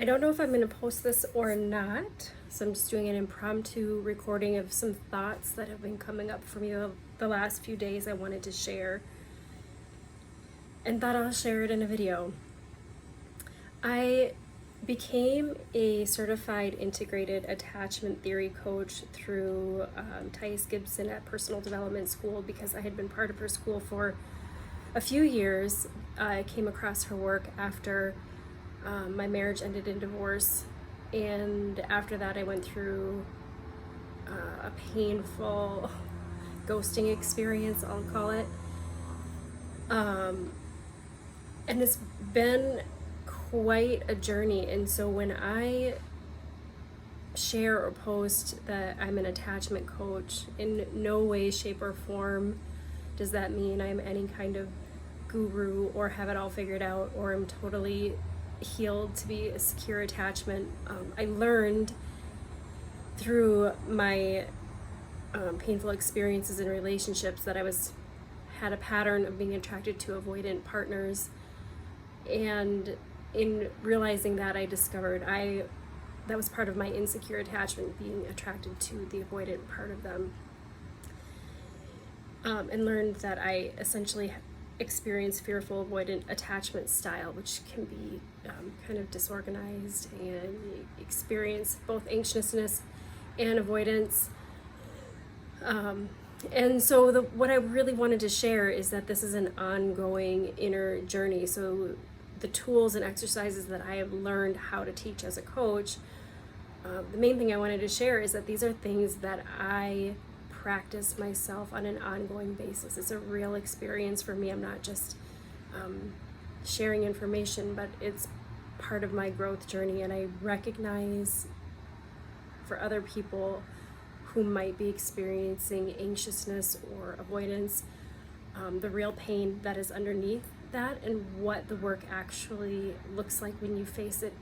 I don't know if I'm going to post this or not, so I'm just doing an impromptu recording of some thoughts that have been coming up for me the last few days I wanted to share, and thought I'll share it in a video. I became a certified integrated attachment theory coach through Thais Gibson at Personal Development School because I had been part of her school for a few years. I came across her work after my marriage ended in divorce, and after that I went through a painful ghosting experience, I'll call it, and it's been quite a journey. And so when I share or post that I'm an attachment coach, in no way, shape, or form does that mean I'm any kind of guru or have it all figured out or I'm totally healed to be a secure attachment. I learned through my painful experiences in relationships that I had a pattern of being attracted to avoidant partners, and in realizing that, I discovered that was part of my insecure attachment, being attracted to the avoidant part of them, and learned that I essentially experience fearful avoidant attachment style, which can be kind of disorganized and experience both anxiousness and avoidance. And so what I really wanted to share is that this is an ongoing inner journey. So the tools and exercises that I have learned how to teach as a coach, the main thing I wanted to share is that these are things that I practice myself on an ongoing basis. It's a real experience for me. I'm not just sharing information, but it's part of my growth journey. And I recognize for other people who might be experiencing anxiousness or avoidance, the real pain that is underneath that and what the work actually looks like when you face it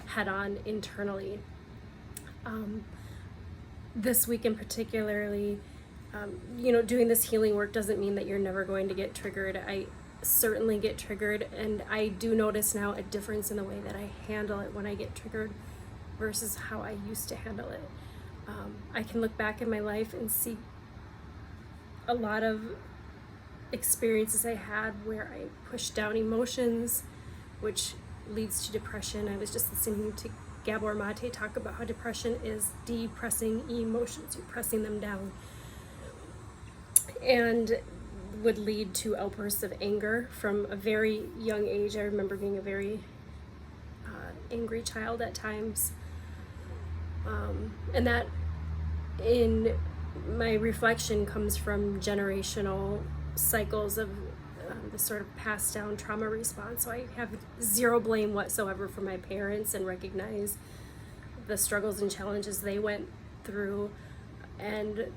head on internally. This week in particularly, doing this healing work doesn't mean that you're never going to get triggered. I certainly get triggered, and I do notice now a difference in the way that I handle it when I get triggered versus how I used to handle it. I can look back in my life and see a lot of experiences I had where I pushed down emotions, which leads to depression. I was just listening to Gabor Mate talk about how depression is depressing emotions. You're pressing them down, and would lead to outbursts of anger from a very young age. I remember being a very angry child at times, and that in my reflection comes from generational cycles of the sort of passed down trauma response. So I have zero blame whatsoever for my parents and recognize the struggles and challenges they went through and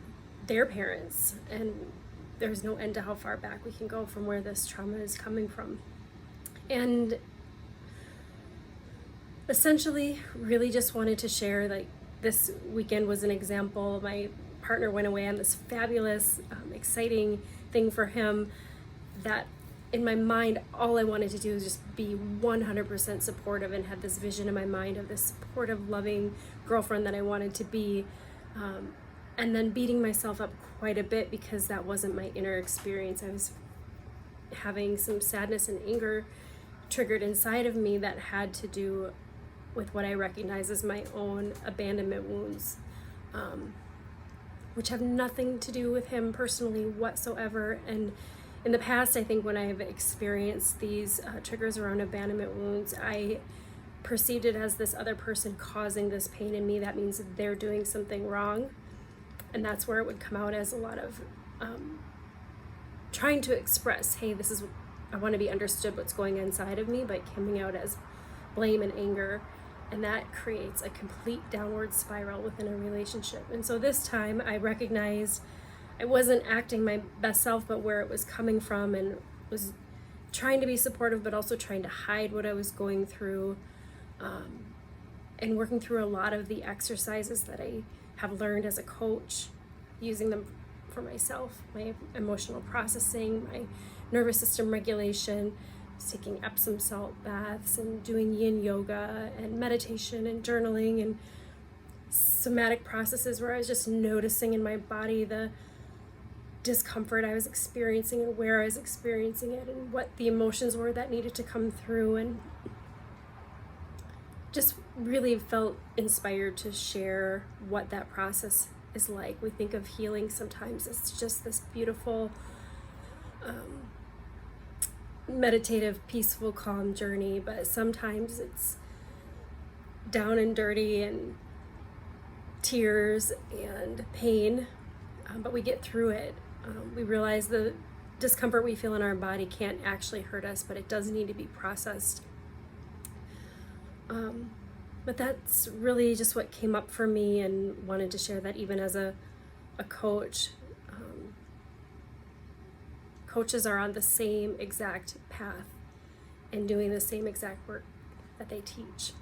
their parents, and there's no end to how far back we can go from where this trauma is coming from. And essentially really just wanted to share, like, this weekend was an example. My partner went away on this fabulous, exciting thing for him that in my mind, all I wanted to do was just be 100% supportive and had this vision in my mind of this supportive, loving girlfriend that I wanted to be. And then beating myself up quite a bit because that wasn't my inner experience. I was having some sadness and anger triggered inside of me that had to do with what I recognize as my own abandonment wounds, which have nothing to do with him personally whatsoever. And in the past, I think when I've experienced these triggers around abandonment wounds, I perceived it as this other person causing this pain in me. That means that they're doing something wrong. And that's where it would come out as a lot of trying to express, hey, I want to be understood what's going inside of me, but coming out as blame and anger. And that creates a complete downward spiral within a relationship. And so this time I recognized I wasn't acting my best self, but where it was coming from, and was trying to be supportive, but also trying to hide what I was going through, and working through a lot of the exercises that I have learned as a coach, using them for myself, my emotional processing, my nervous system regulation, was taking Epsom salt baths and doing yin yoga and meditation and journaling and somatic processes where I was just noticing in my body the discomfort I was experiencing and where I was experiencing it and what the emotions were that needed to come through, and just really felt inspired to share what that process is like. We think of healing sometimes as just this beautiful, meditative, peaceful, calm journey, but sometimes it's down and dirty and tears and pain, but we get through it. We realize the discomfort we feel in our body can't actually hurt us, but it does need to be processed. But that's really just what came up for me, and wanted to share that even as a coach. Coaches are on the same exact path and doing the same exact work that they teach.